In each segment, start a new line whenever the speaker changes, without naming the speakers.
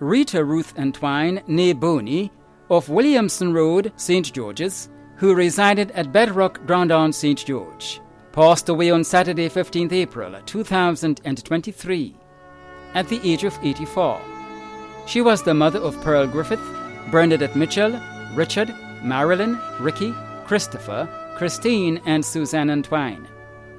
Rita Ruth Entwine née Boney of Williamson Road, St. George's, who resided at Bedrock, Grandon, St. George, passed away on Saturday, 15th April 2023, at the age of 84. She was the mother of Pearl Griffith, Bernadette Mitchell, Richard, Marilyn, Ricky, Christopher, Christine, and Suzanne Entwine.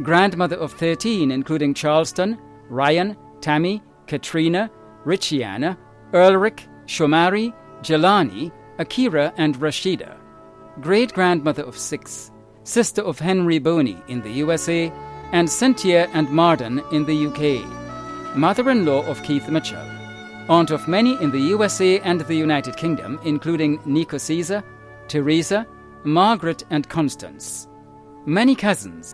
Grandmother of 13, including Charleston, Ryan, Tammy, Katrina, Richiana, Ulrich, Shomari, Jelani, Akira, and Rashida. Great-grandmother of 6, sister of Henry Boney in the USA, and Cynthia and Marden in the UK. Mother-in-law of Keith Mitchell. Aunt of many in the USA and the United Kingdom, including Nico Caesar, Teresa, Margaret, and Constance. Many cousins.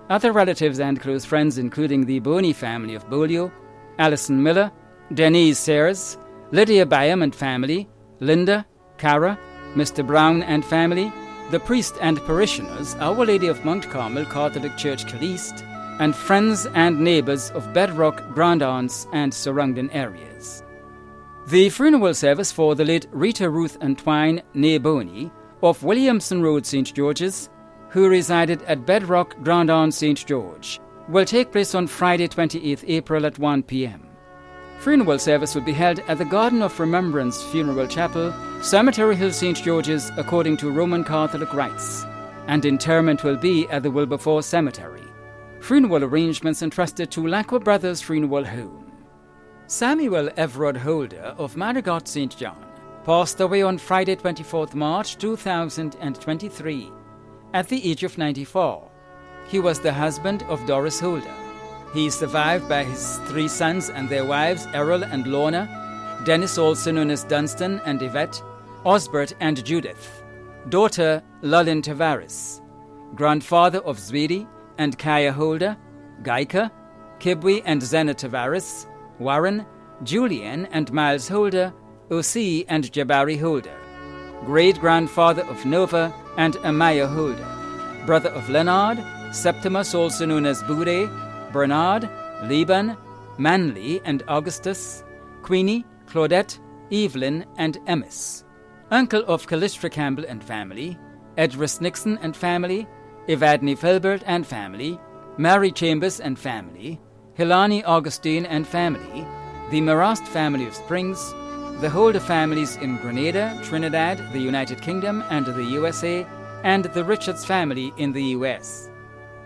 Other relatives and close friends including the Boney family of Bolio, Alison Miller, Denise Sayers, Lydia Byam and family, Linda, Cara, Mr. Brown and family, the priest and parishioners, Our Lady of Mount Carmel Catholic Church Caliste, and friends and neighbours of Bedrock, Grandance, and surrounding areas. The funeral service for the late Rita Ruth Entwine née Boney of Williamson Road, St. George's, who resided at Bedrock, Grandon, St. George, will take place on Friday, 28th April at 1 p.m. Funeral service will be held at the Garden of Remembrance Funeral Chapel, Cemetery Hill, St. George's, according to Roman Catholic rites, and interment will be at the Wilberforce Cemetery. Funeral arrangements entrusted to Lacqua Brothers Funeral Home. Samuel Everard Holder of Marigot, St. John, passed away on Friday, 24th March 2023, at the age of 94. He was the husband of Doris Holder. He is survived by his 3 sons and their wives, Errol and Lorna, Dennis, also known as Dunstan and Yvette, Osbert and Judith, daughter Lullin Tavares, grandfather of Zwedi and Kaya Holder, Gaika, Kibwe and Zena Tavares, Warren, Julian and Miles Holder, Osi and Jabari Holder, great-grandfather of Nova and Amaya Holder, brother of Leonard, Septimus, also known as Bude, Bernard, Liban, Manley and Augustus, Queenie, Claudette, Evelyn, and Emmis, uncle of Callistra Campbell and family, Edris Nixon and family, Evadne Filbert and family, Mary Chambers and family, Hilani Augustine and family, the Marast family of Springs, the Holder families in Grenada, Trinidad, the United Kingdom, and the USA, and the Richards family in the US.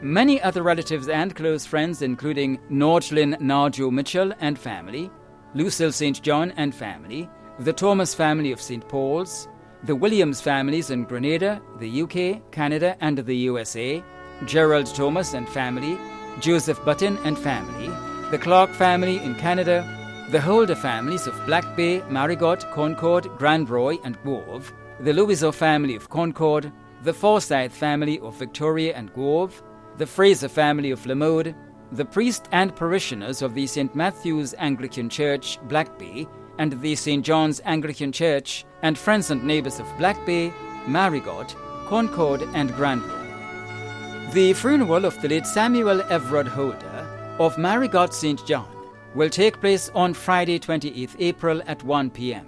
Many other relatives and close friends including Norgelin Narjo Mitchell and family, Lucille St. John and family, the Thomas family of St. Paul's, the Williams families in Grenada, the UK, Canada, and the USA, Gerald Thomas and family, Joseph Button and family, the Clark family in Canada, the Holder families of Black Bay, Marigot, Concord, Grand Roy, and Grove, the Louiseau family of Concord, the Forsyth family of Victoria and Grove, the Fraser family of Lamode, the priest and parishioners of the St. Matthew's Anglican Church, Black Bay, and the St. John's Anglican Church, and friends and neighbours of Black Bay, Marigot, Concord, and Grand Roy. The funeral of the late Samuel Everard Holder of Marigot, St. John, will take place on Friday, 28th April at 1 p.m.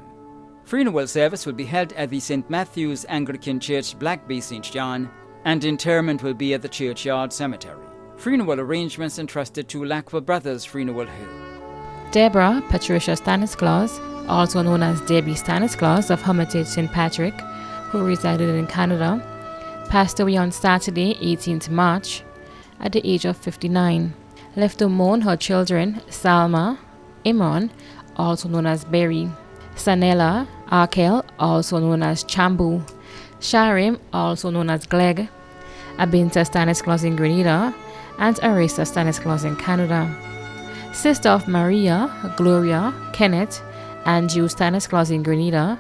Funeral service will be held at the St. Matthew's Anglican Church, Black Bay, St. John, and interment will be at the Churchyard Cemetery. Funeral arrangements entrusted to Lacqua Brothers Funeral Home.
Deborah Patricia Stanislaus, also known as Debbie Stanislaus of Hermitage St. Patrick, who resided in Canada, passed away on Saturday, 18th March, at the age of 59. Left to mourn her children Salma, Imran, also known as Berry, Sanella, Arkel, also known as Chambu, Sharim, also known as Gleg, Abinta Stanislaus in Grenada, and Arisa Stanislaus in Canada. Sister of Maria, Gloria, Kenneth, and Jew Stanislaus in Grenada,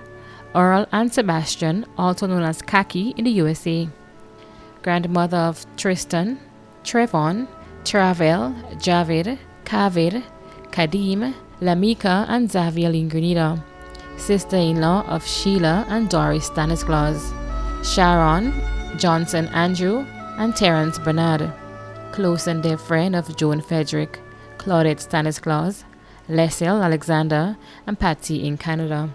Earl and Sebastian, also known as Kaki in the USA. Grandmother of Tristan, Trevon, Travel, Javid, Kavid, Kadim, Lamika, and Xavier in Grenada. Sister-in-law of Sheila and Doris Stanislaus. Sharon, Johnson Andrew, and Terence Bernard. Close and dear friend of Joan Frederick, Claudette Stanislaus, Leslie, Alexander, and Patsy in Canada.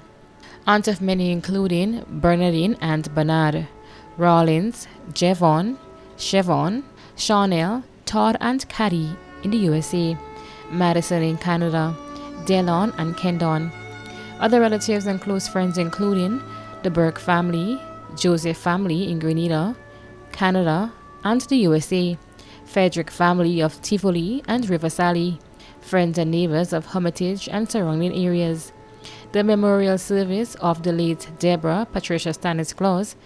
Aunt of many including Bernardine and Bernard, Rollins, Jevon, Chevon, Chanel, Todd and Caddy in the USA, Madison in Canada, Delon and Kendon. Other relatives and close friends including the Burke family, Joseph family in Grenada, Canada, and the USA, Frederick family of Tivoli and River Sally, friends and neighbors of Hermitage and surrounding areas. The memorial service of the late Deborah Patricia Stanislaus,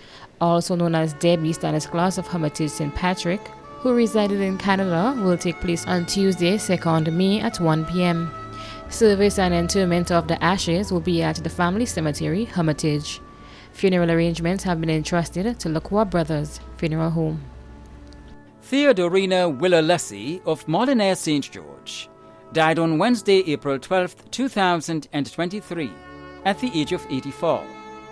also known as Debbie Stanislaus of Hermitage St. Patrick, who resided in Canada, will take place on Tuesday, 2nd May at 1 p.m. Service and interment of the ashes will be at the family cemetery, Hermitage. Funeral arrangements have been entrusted to Lacroix Brothers Funeral Home.
Theodorina Willer-Lessie of Molinaire St. George died on Wednesday, April 12, 2023, at the age of 84.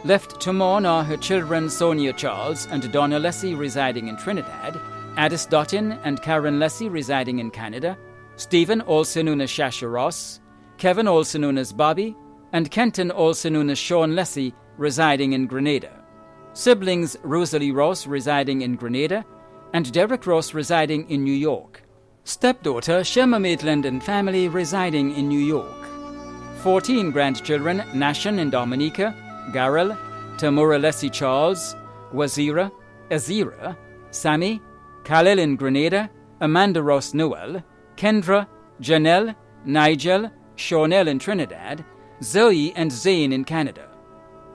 Left to mourn are her children Sonia Charles and Donna Lessie residing in Trinidad, Addis Dottin and Karen Lessie residing in Canada, Stephen, also known as Shasha Ross, Kevin, also known as Bobby, and Kenton, also known as Sean Lessie, residing in Grenada. Siblings Rosalie Ross residing in Grenada, and Derek Ross residing in New York. Stepdaughter Shema Maitland and family residing in New York. 14 grandchildren Nashon in Dominica, Garel, Tamura Lessie Charles, Wazira, Azira, Sammy, Khalil in Grenada, Amanda Ross Noel, Kendra, Janelle, Nigel, Shawnell in Trinidad, Zoe and Zane in Canada.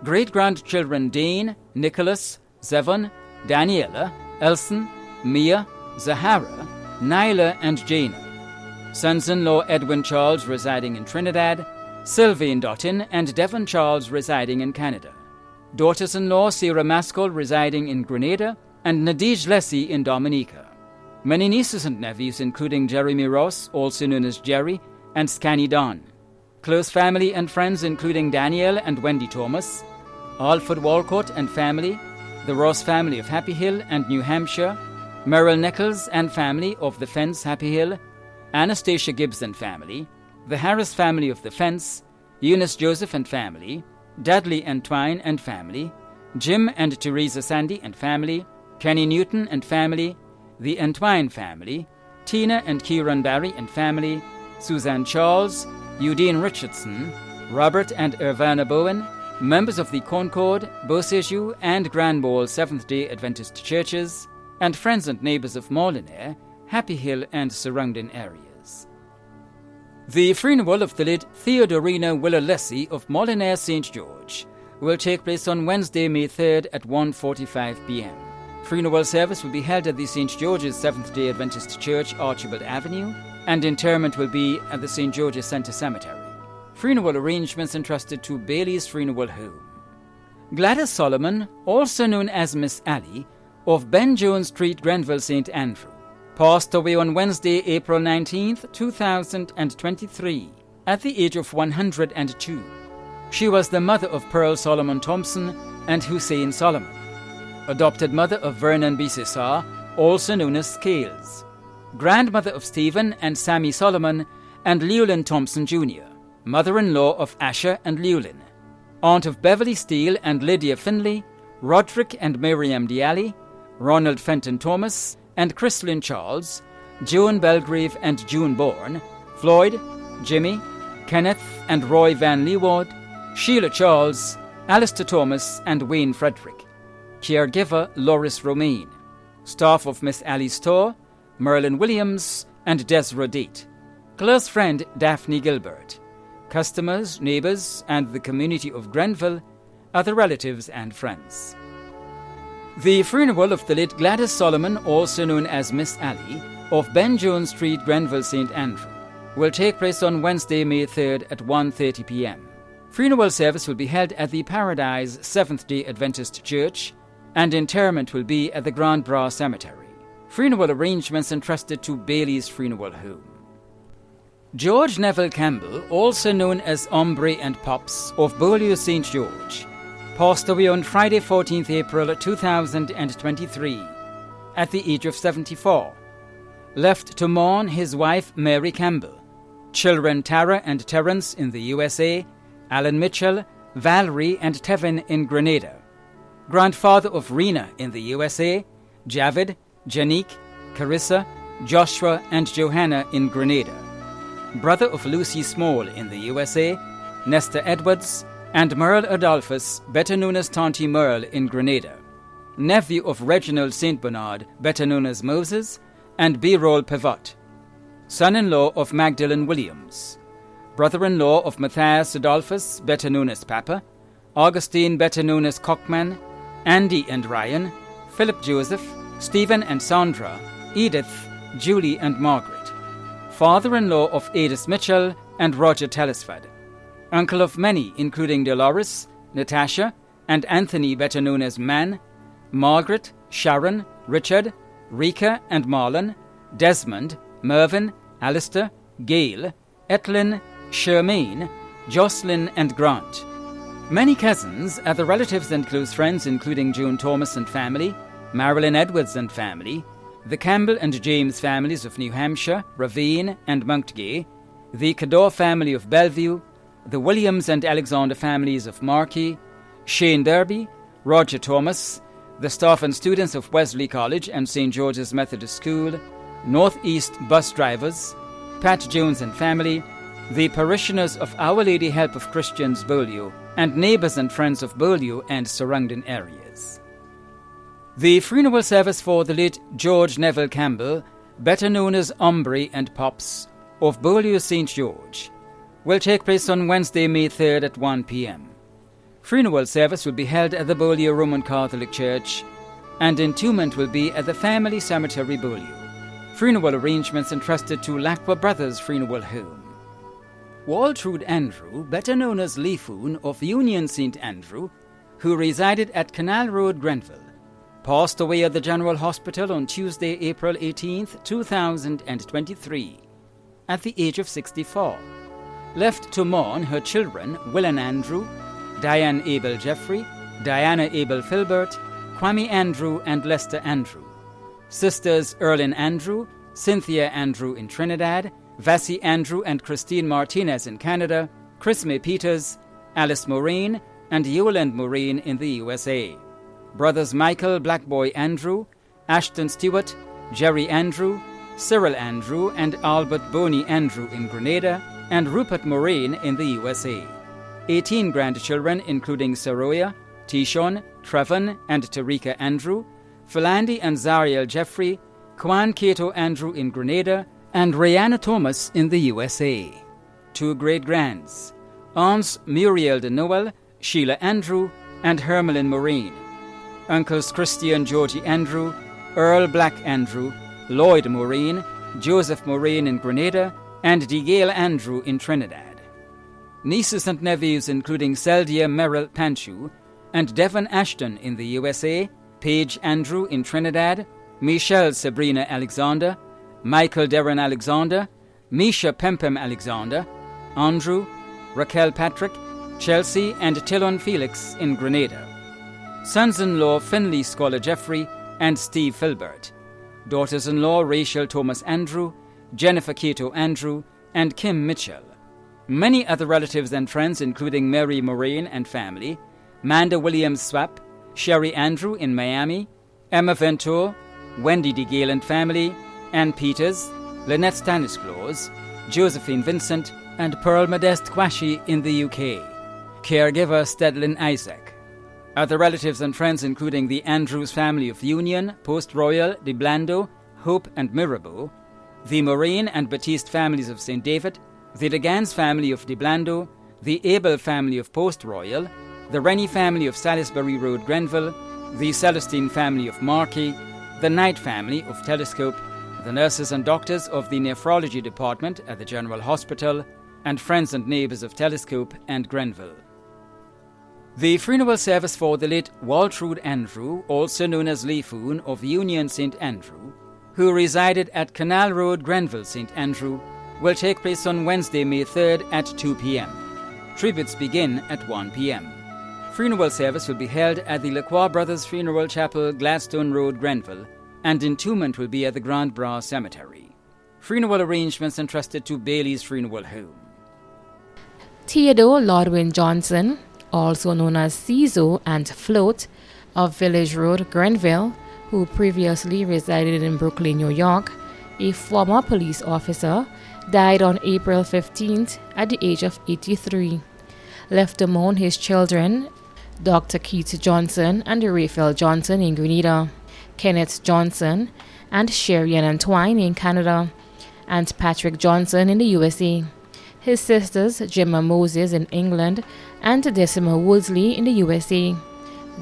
Great-grandchildren Dane, Nicholas, Zevon, Daniela, Elson, Mia, Zahara, Nyla and Jana. Sons-in-law Edwin Charles residing in Trinidad, Sylvain Dottin and Devon Charles residing in Canada. Daughters-in-law Sarah Maskell residing in Grenada and Nadij Lessie in Dominica. Many nieces and nephews including Jeremy Ross, also known as Jerry, and Scanny Don. Close family and friends including Danielle and Wendy Thomas, Alfred Walcott and family, the Ross family of Happy Hill and New Hampshire, Merrill Nichols and family of the Fence, Happy Hill, Anastasia Gibbs and family, the Harris family of the Fence, Eunice Joseph and family, Dudley and Twine and family, Jim and Teresa Sandy and family, Kenny Newton and family, the Entwine family, Tina and Kieran Barry and family, Suzanne Charles, Eudine Richardson, Robert and Irvana Bowen, members of the Concord, Beausejour and Grand Ball Seventh-day Adventist churches, and friends and neighbors of Molinaire, Happy Hill and surrounding areas. The funeral of the late Theodorina Willer-Lessie of Molinaire St. George will take place on Wednesday, May 3rd at 1:45 p.m. Funeral service will be held at the St. George's Seventh-day Adventist Church, Archibald Avenue, and interment will be at the St. George's Center Cemetery. Funeral arrangements entrusted to Bailey's Funeral Home. Gladys Solomon, also known as Miss Allie, of Ben Jones Street, Grenville, St. Andrew, passed away on Wednesday, April 19th, 2023, at the age of 102. She was the mother of Pearl Solomon Thompson and Hussein Solomon, adopted mother of Vernon B. Cesar, also known as Scales, grandmother of Stephen and Sammy Solomon and Llewellyn Thompson Jr., mother-in-law of Asher and Llewellyn, aunt of Beverly Steele and Lydia Finley, Roderick and Miriam Dialli, Ronald Fenton Thomas and Christlyn Charles, Joan Belgrave and June Bourne, Floyd, Jimmy, Kenneth and Roy Van Leeward, Sheila Charles, Alistair Thomas and Wayne Frederick, caregiver Loris Romaine, staff of Miss Allie's Store, Merlin Williams and Desra Date, close friend Daphne Gilbert, customers, neighbors, and the community of Grenville, other relatives and friends. The funeral of the late Gladys Solomon, also known as Miss Allie, of Ben Jones Street, Grenville, St. Andrew, will take place on Wednesday, May 3rd at 1:30 p.m. Funeral service will be held at the Paradise Seventh-day Adventist Church, and interment will be at the Grand Bras Cemetery. Funeral arrangements entrusted to Bailey's Funeral Home. George Neville Campbell, also known as Ombre and Pops, of Beaulieu St. George, passed away on Friday, 14th April 2023, at the age of 74. Left to mourn his wife Mary Campbell, Children Tara and Terence in the USA, Alan Mitchell, Valerie and Tevin in Grenada. Grandfather of Rena in the USA, Javid, Janique, Carissa, Joshua and Johanna in Grenada. Brother of Lucy Small in the USA, Nestor Edwards, and Merle Adolphus, better known as Tonty Merle in Grenada. Nephew of Reginald St. Bernard, better known as Moses, and B-Roll Pivot. Son-in-law of Magdalene Williams. Brother-in-law of Matthias Adolphus, better known as Papa, Augustine, better known as Cockman, Andy and Ryan, Philip Joseph, Stephen and Sandra, Edith, Julie and Margaret. Father-in-law of Adis Mitchell and Roger Telesford. Uncle of many, including Dolores, Natasha, and Anthony, better known as Man, Margaret, Sharon, Richard, Rika and Marlon, Desmond, Mervyn, Alistair, Gail, Etlin, Shermaine, Jocelyn and Grant. Many cousins, other relatives and close friends including Joan Thomas and family, Marilyn Edwards and family, the Campbell and James families of New Hampshire, Ravine and Monktgay, the Cador family of Bellevue, the Williams and Alexander families of Markey, Shane Derby, Roger Thomas, the staff and students of Wesley College and St. George's Methodist School, Northeast bus drivers, Pat Jones and family, the parishioners of Our Lady Help of Christians Beaulieu, and neighbours and friends of Beaulieu and surrounding areas. The funeral service for the late George Neville Campbell, better known as Ombre and Pops, of Beaulieu St. George, will take place on Wednesday, May 3rd at 1 p.m. Funeral service will be held at the Beaulieu Roman Catholic Church, and entombment will be at the Family Cemetery, Beaulieu. Funeral arrangements entrusted to Lacqua Brothers Funeral Home. Waltrude Andrew, better known as Leefoon of Union St. Andrew, who resided at Canal Road, Grenville, passed away at the General Hospital on Tuesday, April 18, 2023, at the age of 64. Left to mourn her children Willen Andrew, Diane Abel Jeffrey, Diana Abel Filbert, Kwame Andrew and Lester Andrew. Sisters Erlyn Andrew, Cynthia Andrew in Trinidad, Vassie Andrew and Christine Martinez in Canada, Chrismay Peters, Alice Maureen, and Yolande Maureen in the USA. Brothers Michael Blackboy Andrew, Ashton Stewart, Jerry Andrew, Cyril Andrew and Albert Boney Andrew in Grenada, and Rupert Maureen in the USA. 18 grandchildren including Saroya, Tishon, Trevon and Tarika Andrew, Philandi and Zariel Jeffrey, Kwan Cato Andrew in Grenada, and Rihanna Thomas in the USA. 2 great-grands, aunts Muriel de Noel, Sheila Andrew, and Hermelin Maureen. Uncles Christian Georgie Andrew, Earl Black Andrew, Lloyd Maureen, Joseph Maureen in Grenada, and DeGale Andrew in Trinidad. Nieces and nephews including Seldia Merrill Panchu and Devon Ashton in the USA, Paige Andrew in Trinidad, Michelle Sabrina Alexander, Michael Darren Alexander, Misha Pempem Alexander, Andrew, Raquel Patrick, Chelsea and Tillon Felix in Grenada. Sons-in-law Finley Scholar Jeffrey and Steve Filbert. Daughters-in-law Rachel Thomas Andrew, Jennifer Cato Andrew, and Kim Mitchell. Many other relatives and friends including Mary Moraine and family, Manda Williams Swap, Sherry Andrew in Miami, Emma Venture, Wendy DeGale and family, Ann Peters, Lynette Stanisclaus, Josephine Vincent, and Pearl Modeste Quashi in the UK. Caregiver Stedlin Isaac. Other relatives and friends including the Andrews family of Union, Post Royal, De Blando, Hope and Mirabeau, the Moraine and Batiste families of St. David, the De Gans family of De Blando, the Abel family of Post Royal, the Rennie family of Salisbury Road, Grenville, the Celestine family of Markey, the Knight family of Telescope, the nurses and doctors of the nephrology department at the General Hospital, and friends and neighbours of Telescope and Grenville. The funeral service for the late Waltrude Andrew, also known as Leefoon of Union St. Andrew, who resided at Canal Road, Grenville, St. Andrew, will take place on Wednesday, May 3rd at 2 p.m. Tributes begin at 1 p.m. Funeral service will be held at the Lacroix Brothers Funeral Chapel, Gladstone Road, Grenville, and entombment will be at the Grand Bras Cemetery. Funeral arrangements entrusted to Bailey's Funeral Home.
Theodore Lodwin Johnson, also known as Cizo and Float, of Village Road, Grenville, who previously resided in Brooklyn, New York, a former police officer, died on April 15th at the age of 83. Left among his children, Dr. Keith Johnson and Raphael Johnson in Grenada, Kenneth Johnson and Sherry Antoine in Canada, and Patrick Johnson in the USA. His sisters, Gemma Moses in England and Decima Woodsley in the USA.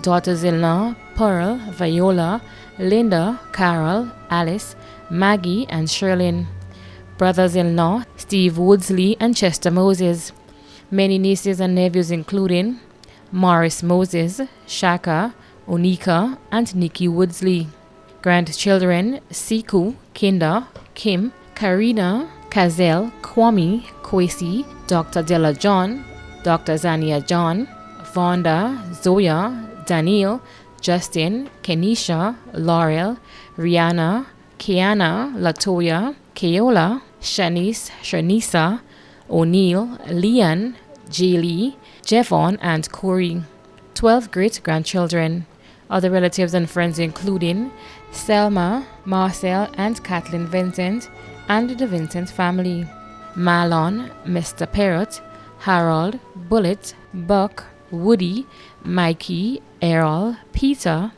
Daughters-in-law, Pearl, Viola, Linda, Carol, Alice, Maggie, and Sherlyn. Brothers-in-law, Steve Woodsley and Chester Moses. Many nieces and nephews including Morris Moses, Shaka, Onika, and Nikki Woodsley. Grandchildren, Siku, Kinda, Kim, Karina, Kazel, Kwame, Kwesi, Dr. Della John, Dr. Zania John, Vonda, Zoya, Daniel, Justin, Kenisha, Laurel, Rihanna, Kiana, Latoya, Keola, Shanice, Shanisa, O'Neill, Leon, Jaylee, Jevon, and Corey. 12 great-grandchildren. Other relatives and friends including Selma, Marcel, and Kathleen Vincent, and the Vincent family. Marlon, Mr. Parrot, Harold, Bullet, Buck, Woody, Mikey, Errol, Peter,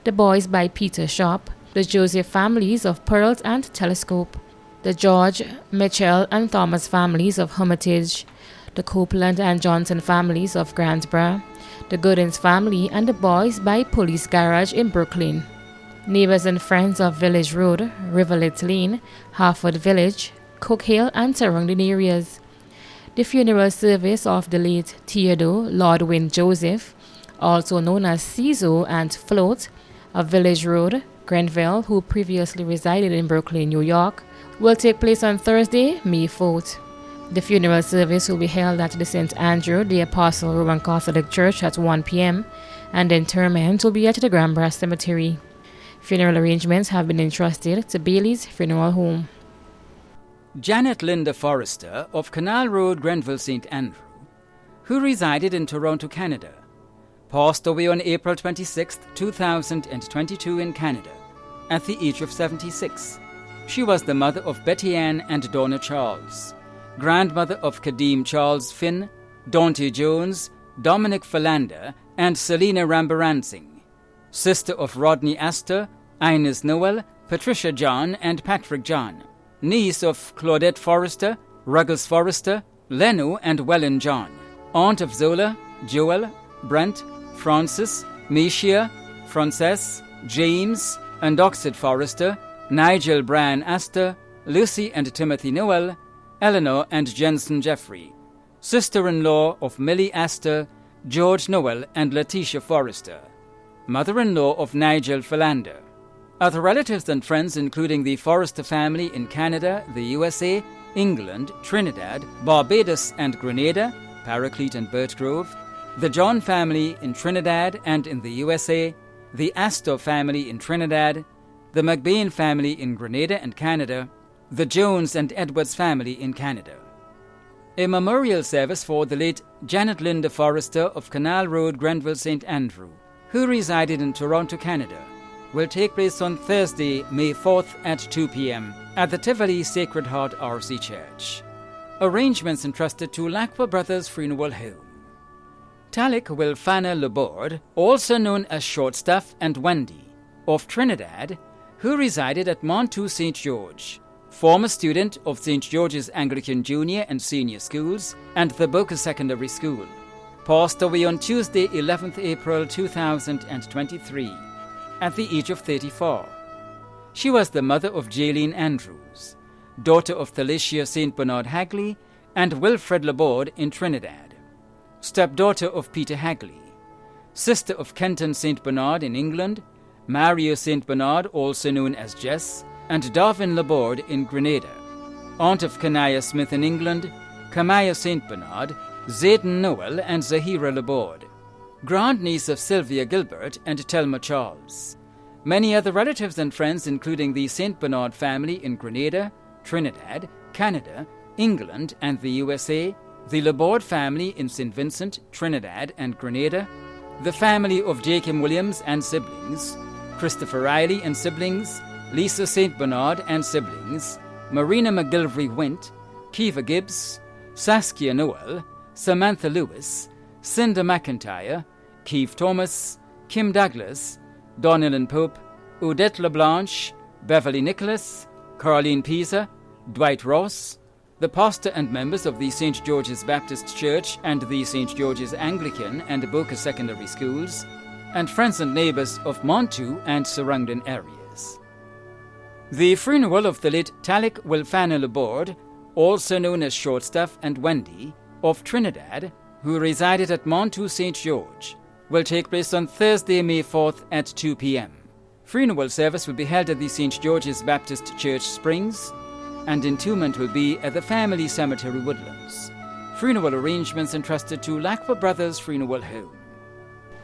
the Boys by Peter Shop, the Joseph families of Pearls and Telescope, the George, Mitchell, and Thomas families of Hermitage, the Copeland and Johnson families of Grantsboro, the Goodins family, and the Boys by Police Garage in Brooklyn. Neighbors and friends of Village Road, Riverlet Lane, Harford Village, Cook Hill, and surrounding areas. The funeral service of the late Theodore Lodwin Joseph, also known as Cizo and Float, of Village Road, Grenville, who previously resided in Brooklyn, New York, will take place on Thursday, May 4th. The funeral service will be held at the St. Andrew the Apostle Roman Catholic Church at 1 p.m. and interment will be at the Grambra Cemetery. Funeral arrangements have been entrusted to Bailey's Funeral Home.
Janet Linda Forrester of Canal Road, Grenville, St. Andrew, who resided in Toronto, Canada, passed away on April 26, 2022 in Canada, at the age of 76. She was the mother of Betty Ann and Donna Charles, grandmother of Kadeem Charles Finn, Dante Jones, Dominic Philander, and Selena Rambaransing, sister of Rodney Astor, Ines Noel, Patricia John, and Patrick John, niece of Claudette Forrester, Ruggles Forrester, Leno, and Wellen John, aunt of Zola, Joel, Brent, Francis, Meshia, Frances, James, and Oxford Forrester, Nigel Brian Astor, Lucy and Timothy Noel, Eleanor and Jensen Jeffrey, sister-in-law of Millie Astor, George Noel, and Letitia Forrester, mother-in-law of Nigel Philander. Other relatives and friends including the Forrester family in Canada, the USA, England, Trinidad, Barbados, and Grenada, Paraclete and Birchgrove, the John family in Trinidad and in the USA, the Astor family in Trinidad, the McBain family in Grenada and Canada, the Jones and Edwards family in Canada. A memorial service for the late Janet Linda Forrester of Canal Road, Grenville, St. Andrew, who resided in Toronto, Canada, will take place on Thursday, May 4th at 2 p.m. at the Tivoli Sacred Heart RC Church. Arrangements entrusted to Lacqua Brothers Funeral Home. Talik Wilfana Laborde, also known as Shortstuff and Wendy, of Trinidad, who resided at Montu St. George, former student of St. George's Anglican Junior and Senior Schools and the Boca Secondary School, passed away on Tuesday, 11th April 2023, at the age of 34. She was the mother of Jaylene Andrews, daughter of Thalicia St. Bernard Hagley and Wilfred Laborde in Trinidad, stepdaughter of Peter Hagley, sister of Kenton St. Bernard in England, Mario St. Bernard, also known as Jess, and Darwin Laborde in Grenada, aunt of Kanaya Smith in England, Kamaya St. Bernard, Zayden Noel, and Zahira Laborde, grandniece of Sylvia Gilbert and Telma Charles. Many other relatives and friends including the St. Bernard family in Grenada, Trinidad, Canada, England and the USA, the Laborde family in St. Vincent, Trinidad and Grenada, the family of Jacob Williams and siblings, Christopher Riley and siblings, Lisa St. Bernard and siblings, Marina McGilvery Wint, Kiva Gibbs, Saskia Noel, Samantha Lewis, Cinda McIntyre, Keith Thomas, Kim Douglas, Donalyn Pope, Odette LeBlanche, Beverly Nicholas, Carleen Pisa, Dwight Ross, the pastor and members of the St. George's Baptist Church and the St. George's Anglican and Boca Secondary Schools, and friends and neighbors of Montu and surrounding areas. The funeral of the late Talik Wilfana Laborde, also known as Shortstaff and Wendy, of Trinidad, who resided at Montu St. George, will take place on Thursday, May 4th at 2 p.m. Funeral service will be held at the St. George's Baptist Church Springs, and entombment will be at the family cemetery Woodlands. Funeral arrangements entrusted to Lacqua Brothers Funeral Home.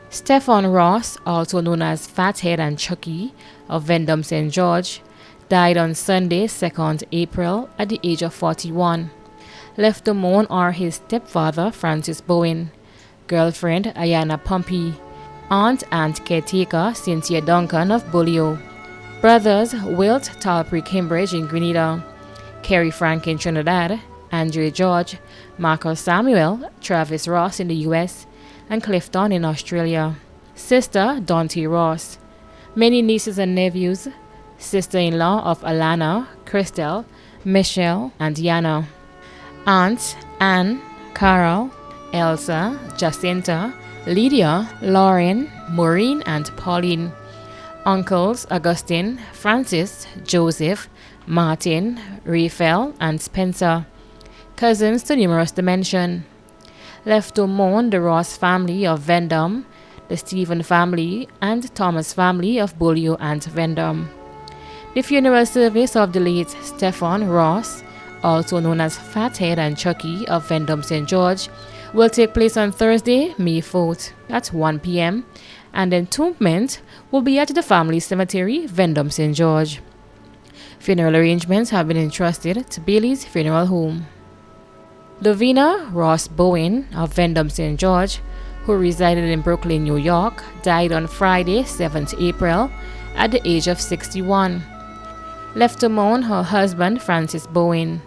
Stephen Ross, also known as Fathead and Chucky of Vendome St. George, died on Sunday, 2nd April at the age of 41. Left to mourn are his stepfather, Francis Bowen, girlfriend, Ayana Pompey, aunt and caretaker, Cynthia Duncan of Bulio, brothers, Wilt Talpry Cambridge in Grenada, Kerry Frank in Trinidad, Andre George, Marcus Samuel, Travis Ross in the US, and Clifton in Australia, sister, Dante Ross, many nieces and nephews, sister-in-law of Alana, Christel, Michelle, and Yana, aunts, Anne, Carol, Elsa, Jacinta, Lydia, Lauren, Maureen, and Pauline, uncles, Augustine, Francis, Joseph, Martin, Raphael, and Spencer, cousins too numerous to mention. Left to mourn the Ross family of Vendome, the Stephen family, and Thomas family of Bulio and Vendome. The funeral service of the late Stephen Ross, also known as Fathead and Chucky of Vendome St. George, will take place on Thursday, May 4th at 1 p.m. and entombment will be at the family cemetery, Vendome St. George. Funeral arrangements have been entrusted to Bailey's Funeral Home. Lovina Ross Bowen of Vendome St. George, who resided in Brooklyn, New York, died on Friday, 7th April at the age of 61. Left to mourn her husband, Francis Bowen,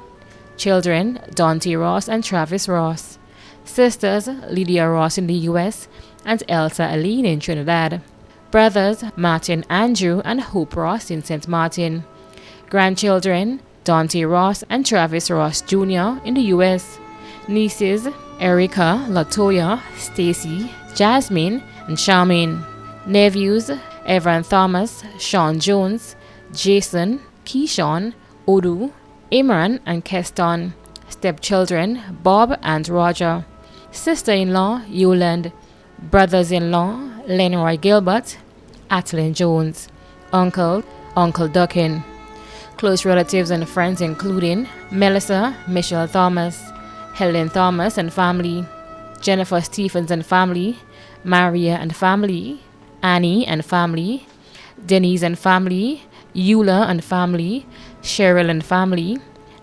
children, Dante Ross and Travis Ross, sisters, Lydia Ross in the US and Elsa Aline in Trinidad, brothers, Martin Andrew and Hope Ross in St. Martin, grandchildren, Dante Ross and Travis Ross Jr. in the US, nieces, Erica, Latoya, Stacy, Jasmine, and Charmaine, nephews, Evan Thomas, Sean Jones, Jason, Keyshawn, Odu, Imran, and Keston, stepchildren, Bob and Roger, sister-in-law, Yoland, brothers-in-law, Lenroy Gilbert, Atlin Jones, Uncle Duckin, close relatives and friends including Melissa, Michelle Thomas, Helen Thomas and family, Jennifer Stephens and family, Maria and family, Annie and family, Denise and family, Eula and family, Cheryl and family,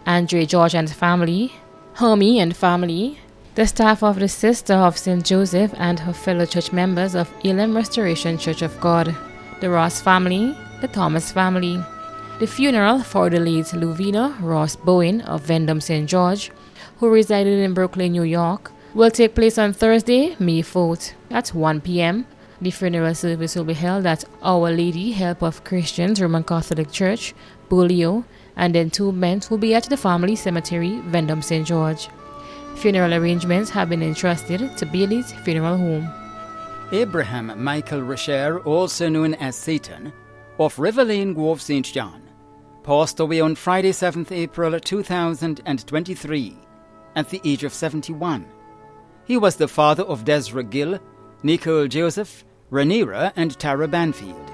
Andre George and family, Hermie and family, the staff of the Sister of St. Joseph and her fellow church members of Elim Restoration Church of God, the Ross family, the Thomas family. The funeral for the late Lovina Ross Bowen of Vendome St. George, who resided in Brooklyn, New York, will take place on Thursday, May 4th at 1 p.m. The funeral service will be held at Our Lady Help of Christians Roman Catholic Church, Bulio, and the entombment will be at the family cemetery, Vendome St. George. Funeral arrangements have been entrusted to Bailey's Funeral Home.
Abraham Michael Rasher, also known as Satan, of River Lane Grove, St. John, passed away on Friday, 7th April 2023 at the age of 71. He was the father of Desra Gill, Nicole Joseph, Rhaenyra and Tara Banfield,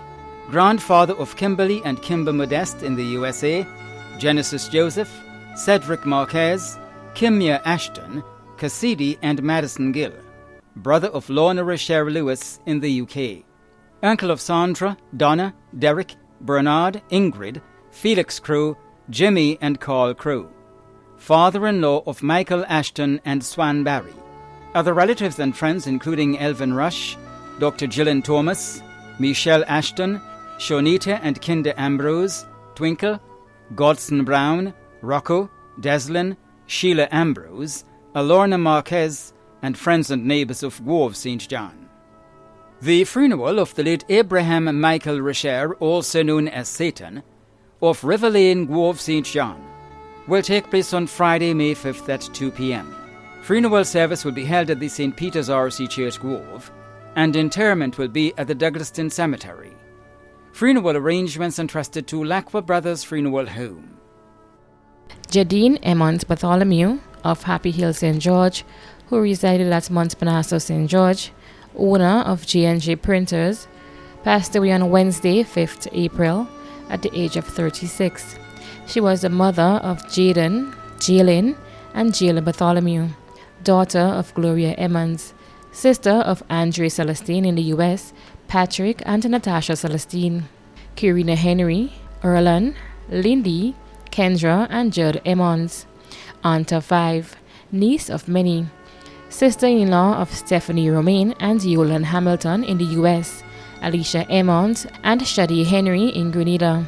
grandfather of Kimberly and Kimber Modeste in the USA, Genesis Joseph, Cedric Marquez, Kimya Ashton, Cassidy and Madison Gill, brother of Lorna Rasher Lewis in the UK, uncle of Sandra, Donna, Derek, Bernard, Ingrid, Felix Crow, Jimmy and Carl Crow, father-in-law of Michael Ashton and Swan Barry. Other relatives and friends including Elvin Rush, Dr. Gillian Thomas, Michelle Ashton, Shonita and Kinder Ambrose, Twinkle, Godson Brown, Rocco, Deslin, Sheila Ambrose, Alorna Marquez, and friends and neighbours of Grove St. John. The funeral of the late Abraham Michael Richer, also known as Satan, of River Lane, Grove St. John, will take place on Friday, May 5th at 2 p.m. Funeral service will be held at the St. Peter's RC Church, Grove, and interment will be at the Douglaston Cemetery. Funeral arrangements entrusted to Lacqua Brothers Funeral Home.
Jadine Emmons Bartholomew of Happy Hill St. George, who resided at Montparnasse St. George, owner of J&J Printers, passed away on Wednesday, 5th April, at the age of 36. She was the mother of Jaden, Jalen, and Jayla Bartholomew, daughter of Gloria Emmons, sister of Andre Celestine in the U.S., Patrick and Natasha Celestine, Kirina Henry, Erlan, Lindy, Kendra, and Judd Emmons, aunt of 5, niece of many, sister-in-law of Stephanie Romaine and Yolan Hamilton in the U.S., Alicia Emmons and Shadi Henry in Grenada,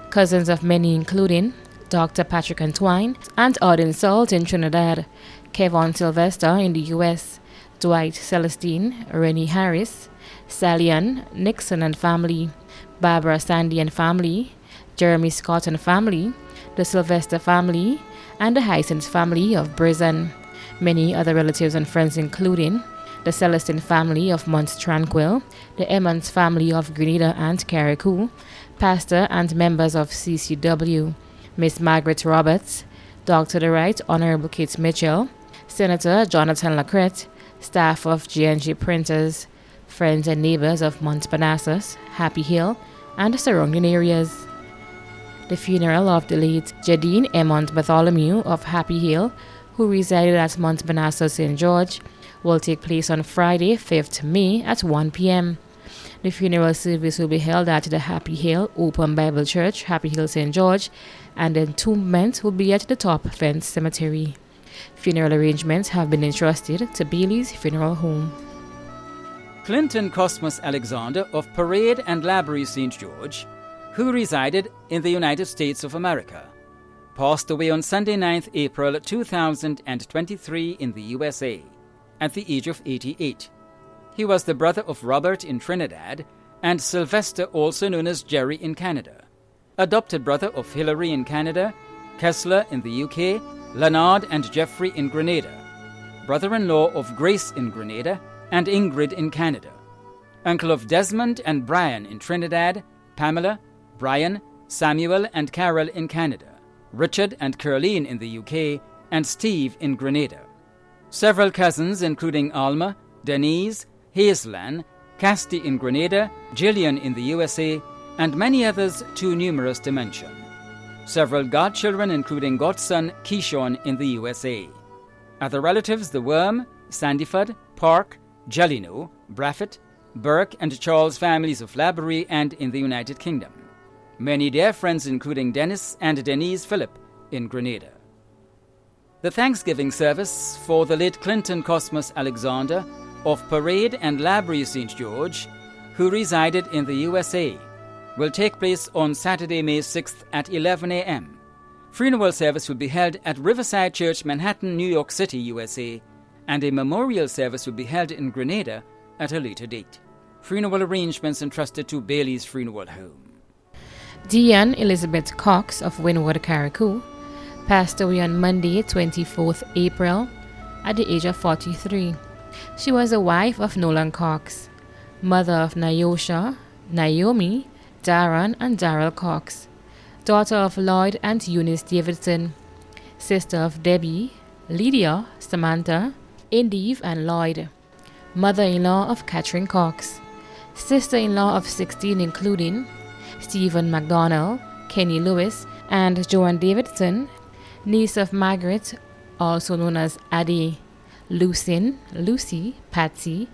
cousins of many including Dr. Patrick Antoine and Auden Salt in Trinidad, Kevon Sylvester in the U.S., Dwight Celestine, Rennie Harris, Salian Nixon and family, Barbara Sandy and family, Jeremy Scott and family, the Sylvester family, and the Hyacinth family of Brisbane. Many other relatives and friends including the Celestine family of Mont Tranquil, the Emmons family of Grenada and Carriacou, pastor and members of CCW, Miss Margaret Roberts, Dr. the Right Honorable Kate Mitchell, Senator Jonathan Lacrette, staff of G&G Printers, friends and neighbors of Montparnasse, Happy Hill, and the surrounding areas. The funeral of the late Jadine Emmons Bartholomew of Happy Hill, who resided at Montparnasse St. George, will take place on Friday, 5th May at 1 p.m. The funeral service will be held at the Happy Hill Open Bible Church, Happy Hill St. George, and the entombment will be at the Top Fence Cemetery. Funeral arrangements have been entrusted to Bailey's Funeral Home.
Clinton Cosmos Alexander of Parade and Laborie St. George, who resided in the United States of America, passed away on Sunday 9th April 2023 in the USA at the age of 88. He was the brother of Robert in Trinidad and Sylvester, also known as Jerry, in Canada, adopted brother of Hillary in Canada, Kessler in the UK, Leonard and Jeffrey in Grenada, brother-in-law of Grace in Grenada and Ingrid in Canada, uncle of Desmond and Brian in Trinidad, Pamela, Brian, Samuel and Carol in Canada, Richard and Caroline in the UK, and Steve in Grenada. Several cousins including Alma, Denise, Hazelan, Casti in Grenada, Gillian in the USA, and many others too numerous to mention. Several godchildren including godson Keyshawn in the USA. Other relatives the Worm, Sandyford, Park, Jellino, Braffett, Burke and Charles families of Laborie and in the United Kingdom. Many dear friends including Dennis and Denise Phillip in Grenada. The Thanksgiving service for the late Clinton Cosmos Alexander of Parade and Laborie St. George, who resided in the USA, will take place on Saturday, May 6th at 11 a.m. Funeral service will be held at Riverside Church, Manhattan, New York City, USA, and a memorial service will be held in Grenada at a later date. Funeral arrangements entrusted to Bailey's Funeral Home.
Deanne Elizabeth Cox of Wynwood, Carriacou, passed away on Monday, 24th April, at the age of 43. She was the wife of Nolan Cox, mother of Nyosha, Naomi, Darren and Darrell Cox, daughter of Lloyd and Eunice Davidson, sister of Debbie, Lydia, Samantha, Indeve and Lloyd, mother-in-law of Catherine Cox, sister-in-law of 16 including Stephen McDonnell, Kenny Lewis, and Joan Davidson, niece of Margaret, also known as Addie, Lucin, Lucy, Patsy,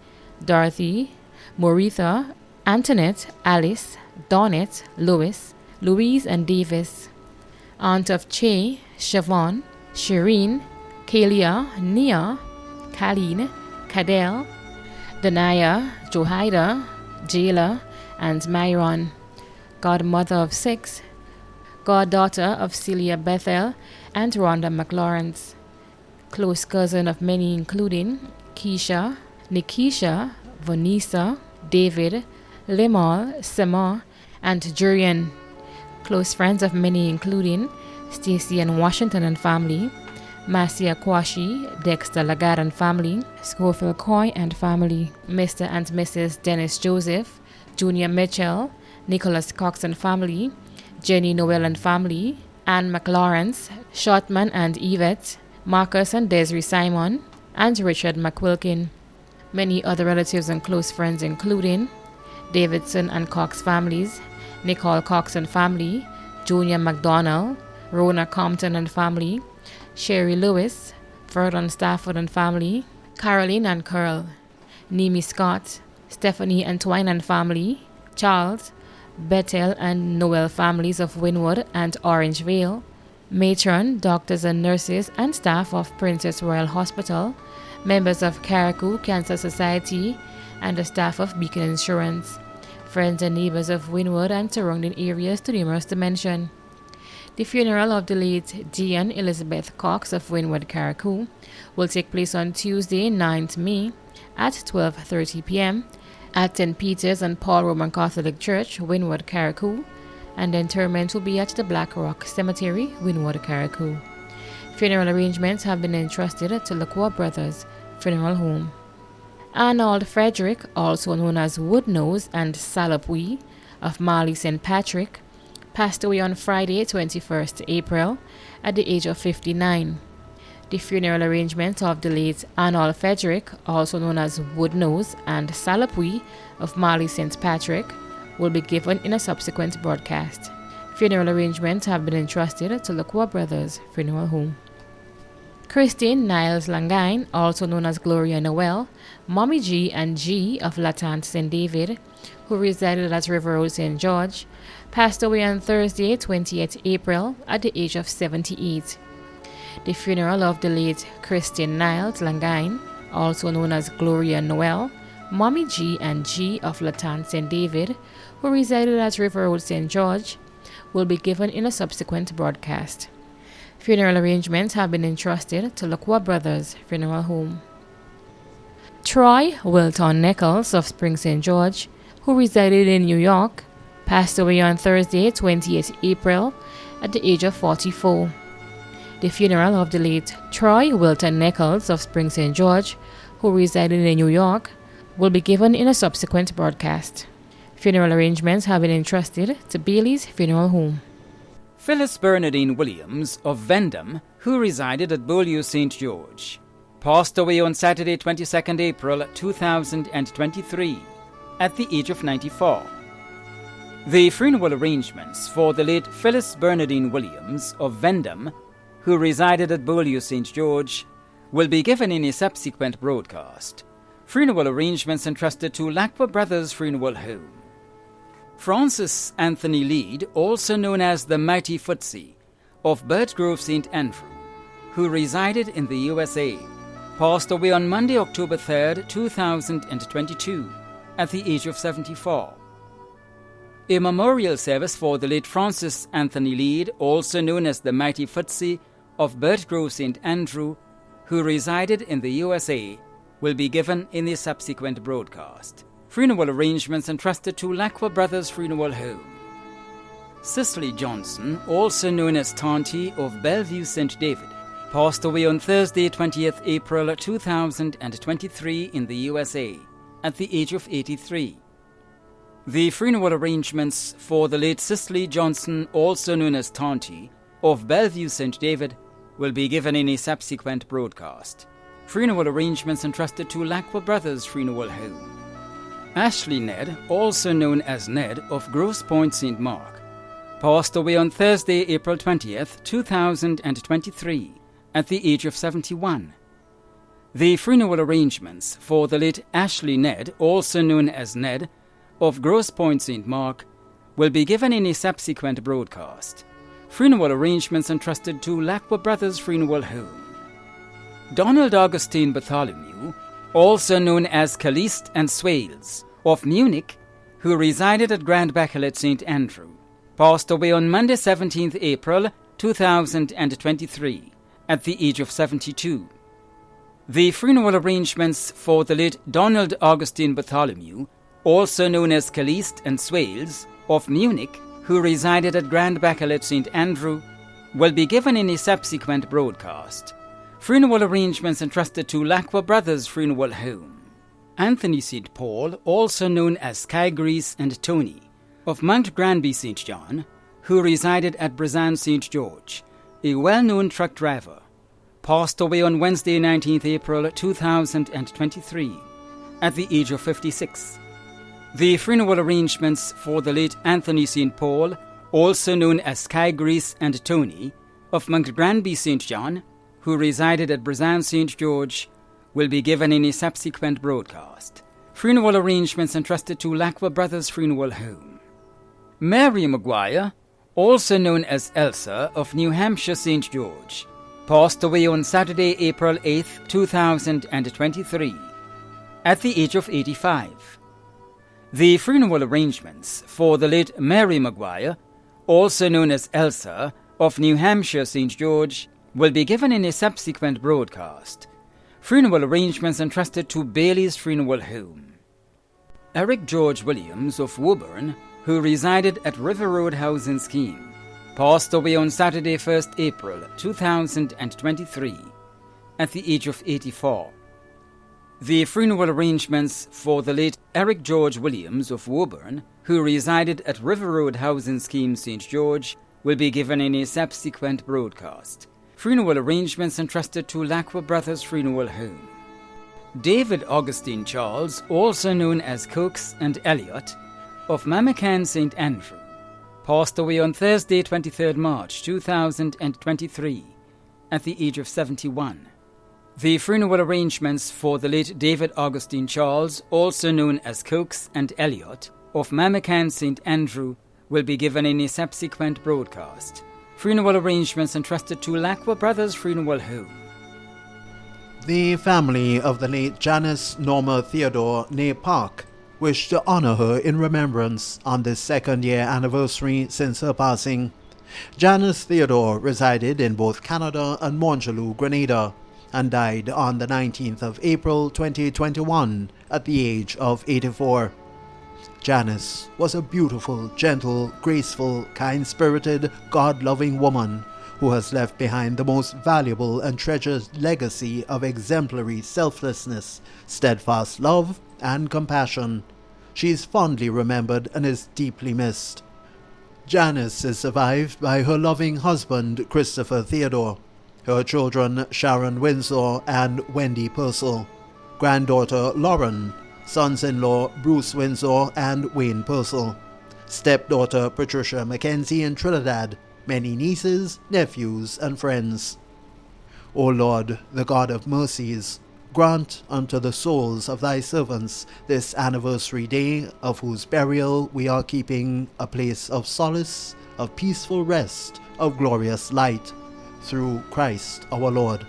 Dorothy, Moritha, Antoinette, Alice, Donette, Louis, Louise and Davis, Aunt of Che, Siobhan, Shireen, Kalia, Nia, Colleen, Cadell, Danaya, Johaida, Jayla, and Myron. Godmother of 6, goddaughter of Celia Bethel and Rhonda McLawrence. Close cousin of many including Keisha, Nikisha, Vanessa, David, Limal, Simon, and Jurian. Close friends of many including Stacy and Washington and family, Marcia Kwashi, Dexter Lagarde and family, Schofield Coy and family, Mr. and Mrs. Dennis Joseph, Junior Mitchell, Nicholas Cox and family, Jenny Noel and family, Anne McLawrence, Shortman and Yvette, Marcus and Desiree Simon, and Richard McQuilkin. Many other relatives and close friends including Davidson and Cox families, Nicole Cox and family, Junior McDonald, Rona Compton and family, Sherry Lewis, Verdon Stafford and family, Caroline and Curl, Nemi Scott, Stephanie and Twine and family, Charles, Bethel and Noel families of Wynwood and Orangevale, matron, doctors and nurses and staff of Princess Royal Hospital, members of Carriacou Cancer Society, and the staff of Beacon Insurance, friends and neighbors of Wynwood and surrounding areas too numerous to mention. The funeral of the late Diane Elizabeth Cox of Wynwood, Carriacou will take place on Tuesday, 9th May at 12:30 p.m. at St. Peter's and Paul Roman Catholic Church, Wynwood, Carriacou, and the interment will be at the Black Rock Cemetery, Wynwood, Carriacou. Funeral arrangements have been entrusted to Lacroix Brothers Funeral Home. Arnold Frederick, also known as Woodnose and Salopwe of Marley St. Patrick, passed away on Friday, 21st April, at the age of 59. The funeral arrangements of the late Arnold Frederick, also known as Woodnose and Salopwe of Marley St. Patrick, will be given in a subsequent broadcast. Funeral arrangements have been entrusted to Lacroix Brothers Funeral Home. Christine Niles Langine, also known as Gloria Noel, Mommy G and G of Latante St. David, who resided at River Road St. George, passed away on Thursday, 28th April, at the age of 78. The funeral of the late Christine Niles Langine, also known as Gloria Noel, Mommy G and G of Latante St. David, who resided at River Road St. George, will be given in a subsequent broadcast. Funeral arrangements have been entrusted to Lacroix Brothers Funeral Home. Troy Wilton Nichols of Spring St. George, who resided in New York, passed away on Thursday, 28th April, at the age of 44. The funeral of the late Troy Wilton Nichols of Spring St. George, who resided in New York, will be given in a subsequent broadcast. Funeral arrangements have been entrusted to Bailey's Funeral Home.
Phyllis Bernadine Williams of Vendham, who resided at Beaulieu St. George, passed away on Saturday, 22nd April 2023, at the age of 94. The funeral arrangements for the late Phyllis Bernadine Williams of Vendham, who resided at Beaulieu St. George, will be given in a subsequent broadcast. Funeral arrangements entrusted to Lacroix Brothers Funeral Home. Francis Anthony Lead, also known as the Mighty Footsie, of Birch Grove St. Andrew, who resided in the USA, passed away on Monday, October 3rd, 2022, at the age of 74. A memorial service for the late Francis Anthony Lead, also known as the Mighty Footsie, of Birch Grove St. Andrew, who resided in the USA, will be given in a subsequent broadcast. Funeral arrangements entrusted to Lacroix Brothers Funeral Home. Cicely Johnson, also known as Tanti of Bellevue St. David, passed away on Thursday, 20th April 2023 in the USA, at the age of 83. The funeral arrangements for the late Cicely Johnson, also known as Tanti, of Bellevue St. David, will be given in a subsequent broadcast. Funeral arrangements entrusted to Lacroix Brothers Funeral Home. Ashley Ned, also known as Ned of Grosse Pointe St. Mark, passed away on Thursday, April 20th, 2023, at the age of 71. The funeral arrangements for the late Ashley Ned, also known as Ned, of Grosse Pointe St. Mark, will be given in a subsequent broadcast. Funeral arrangements entrusted to Lacqua Brothers Funeral Home. Donald Augustine Bartholomew, also known as Caliste and Swales, of Munich, who resided at Grand Bachelet St. Andrew, passed away on Monday 17th April 2023 at the age of 72. The funeral arrangements for the late Donald Augustine Bartholomew, also known as Caliste and Swales, of Munich, who resided at Grand Bachelet St. Andrew, will be given in a subsequent broadcast. Funeral arrangements entrusted to Lacqua Brothers Funeral Home. Anthony St. Paul, also known as Sky Grease and Tony, of Mount Granby St. John, who resided at Brazan St. George, a well-known truck driver, passed away on Wednesday 19th April 2023 at the age of 56. The funeral arrangements for the late Anthony St. Paul, also known as Sky Grease and Tony, of Mount Granby St. John, who resided at Brazan St. George, will be given in a subsequent broadcast. Funeral arrangements entrusted to Lacqua Brothers Funeral Home. Mary Maguire, also known as Elsa, of New Hampshire St. George, passed away on Saturday, April 8, 2023, at the age of 85. The funeral arrangements for the late Mary Maguire, also known as Elsa, of New Hampshire St. George, will be given in a subsequent broadcast. Funeral arrangements entrusted to Bailey's Funeral Home. Eric George Williams of Woburn, who resided at River Road House in Scheme, passed away on Saturday 1st April 2023 at the age of 84. The funeral arrangements for the late Eric George Williams of Woburn, who resided at River Road House in Scheme, St. George, will be given in a subsequent broadcast. Funeral arrangements entrusted to Lacqua Brothers Funeral Home. David Augustine Charles, also known as Cokes and Elliot, of Mamacan St. Andrew, passed away on Thursday 23rd March 2023 at the age of 71. The funeral arrangements for the late David Augustine Charles, also known as Cokes and Elliot, of Mamacan St. Andrew, will be given in a subsequent broadcast. Funeral arrangements entrusted to Lacqua Brothers Funeral Home.
The family of the late Janice Norma Theodore née Park wish to honor her in remembrance on this second-year anniversary since her passing. Janice Theodore resided in both Canada and Montjaloux, Grenada, and died on the 19th of April 2021 at the age of 84. Janice was a beautiful, gentle, graceful, kind-spirited, God-loving woman who has left behind the most valuable and treasured legacy of exemplary selflessness, steadfast love, and compassion. She is fondly remembered and is deeply missed. Janice is survived by her loving husband, Christopher Theodore, her children Sharon Windsor and Wendy Purcell, granddaughter Lauren, sons-in-law Bruce Windsor and Wayne Purcell, stepdaughter Patricia Mackenzie in Trinidad, many nieces, nephews, and friends. O Lord, the God of mercies, grant unto the souls of thy servants this anniversary day, of whose burial we are keeping a place of solace, of peaceful rest, of glorious light, through Christ our Lord.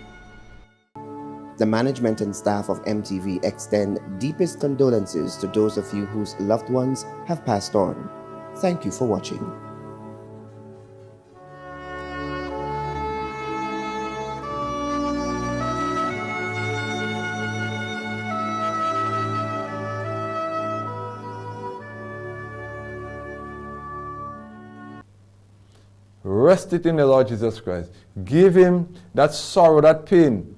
The management and staff of MTV extend deepest condolences to those of you whose loved ones have passed on. Thank you for watching.
Rest it in the Lord Jesus Christ. Give him that sorrow, that pain.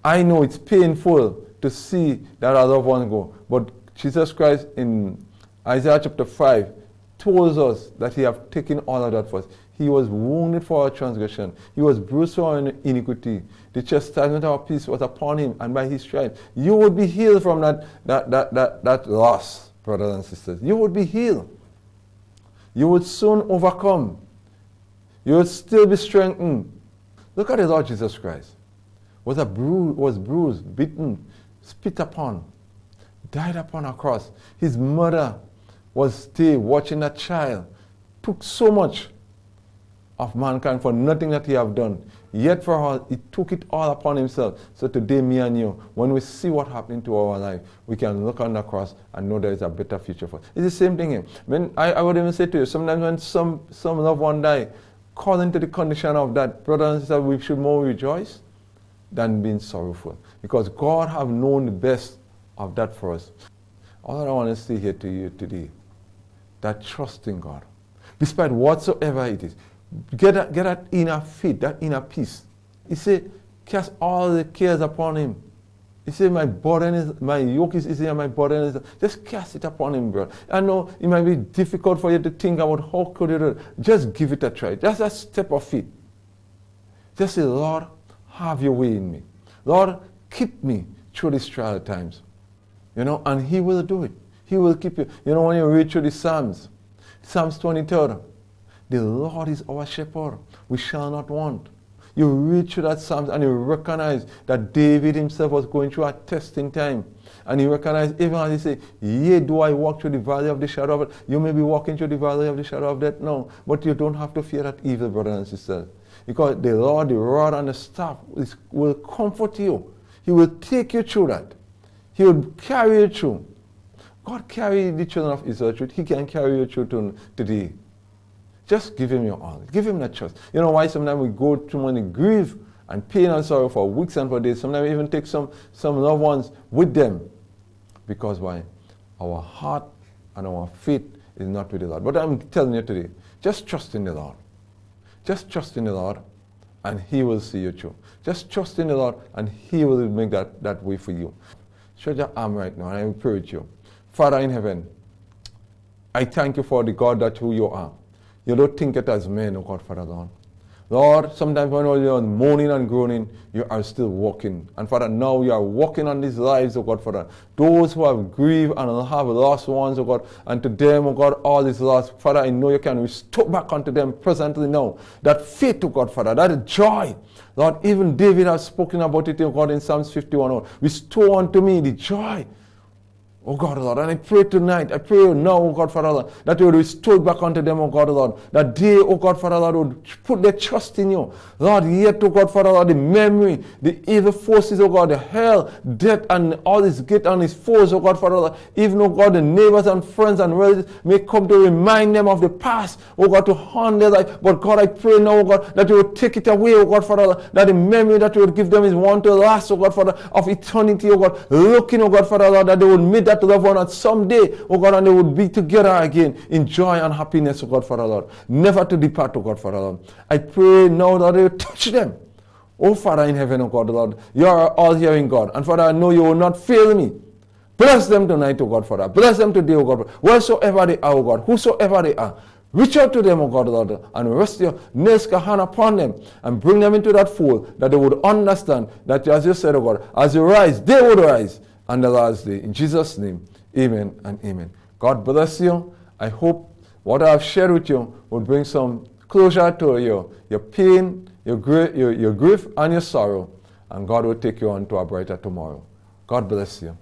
I know it's painful to see that other one go. But Jesus Christ in Isaiah chapter 5 told us that he have taken all of that for us. He was wounded for our transgression. He was bruised for our iniquity. The chastisement of our peace was upon him, and by his stripes you would be healed from that loss, brothers and sisters. You would be healed. You would soon overcome. You would still be strengthened. Look at the Lord Jesus Christ. Was bruised, beaten, spit upon, died upon a cross. His mother was still watching that child. Took so much. of mankind for nothing that he have done. Yet for us, he took it all upon himself. So today, me and you, when we see what happened to our life, we can look on the cross and know there is a better future for us. It's the same thing here. When I would even say to you, sometimes when some loved one die, according to the condition of that, brothers and sisters, we should more rejoice than being sorrowful. Because God have known the best of that for us. All I want to say here to you today, that trust in God, despite whatsoever it is, get that inner faith, that inner peace. He said, cast all the cares upon him. He said, my yoke is easy and my burden is, just cast it upon him, brother. I know it might be difficult for you to think about how could you do it. Just give it a try. Just a step of faith. Just say, Lord, have your way in me. Lord, keep me through these trial times. And he will do it. He will keep you. When you read through the Psalms 23, the Lord is our shepherd. We shall not want. You read through that Psalms and you recognize that David himself was going through a testing time. And he recognized, even as he said, yea, do I walk through the valley of the shadow of death. You may be walking through the valley of the shadow of death now, but you don't have to fear that evil, brothers and sisters. Because the Lord, the rod and the staff will comfort you. He will take you through that. He will carry you through. God carried the children of Israel through. He can carry you through today. Just give him your all. Give him that trust. You know why sometimes we go through many grief and pain and sorrow for weeks and for days. Sometimes we even take some loved ones with them. Because why? Our heart and our faith is not with the Lord. But I'm telling you today, just trust in the Lord. Just trust in the Lord and he will see you through. Just trust in the Lord and he will make that way for you. Stretch your arm right now and I will pray with you. Father in heaven, I thank you for the God that who you are. You don't think it as men, oh God, Father Lord. Lord, sometimes when you're moaning and groaning, you are still walking. And Father, now you are walking on these lives, oh God, Father. Those who have grieved and have lost ones, oh God, and to them, oh God, all is lost. Father, I know you can restore back unto them presently now. That faith, oh God, Father, that joy. Lord, even David has spoken about it, oh God, in Psalms 51. Oh, restore unto me the joy. Oh God, Lord, and I pray tonight, I pray now, oh God, Father, Lord, that you will restore back unto them, oh God, Lord, that they, oh God, Father, Lord, would put their trust in you. Lord, yet, oh God, Father, Lord, the memory, the evil forces, oh God, the hell, death, and all his guilt and his foes, oh God, Father, Lord, even, oh God, the neighbors and friends and relatives may come to remind them of the past, oh God, to haunt their life. But God, I pray now, oh God, that you will take it away, oh God, Father, Lord, that the memory that you would give them is one to last, oh God, Father, of eternity, oh God, looking, oh God, Father, Lord, that they would meet that loved one at someday, oh God, and they would be together again in joy and happiness, oh God, Father Lord. Never to depart, oh God, Father Lord. I pray now that you touch them. Oh Father in heaven, oh God, Lord. You are all hearing God. And Father, I know you will not fail me. Bless them tonight, oh God, Father. Bless them today, oh God. Wheresoever they are, oh God, whosoever they are. Reach out to them, oh God, Lord, and rest your nail-scar hand upon them and bring them into that fold that they would understand that, as you said, oh God, as you rise, they would rise on the last day. In Jesus' name. Amen and amen. God bless you. I hope what I have shared with you will bring some closure to your pain, your grief, and your sorrow. And God will take you on to a brighter tomorrow. God bless you.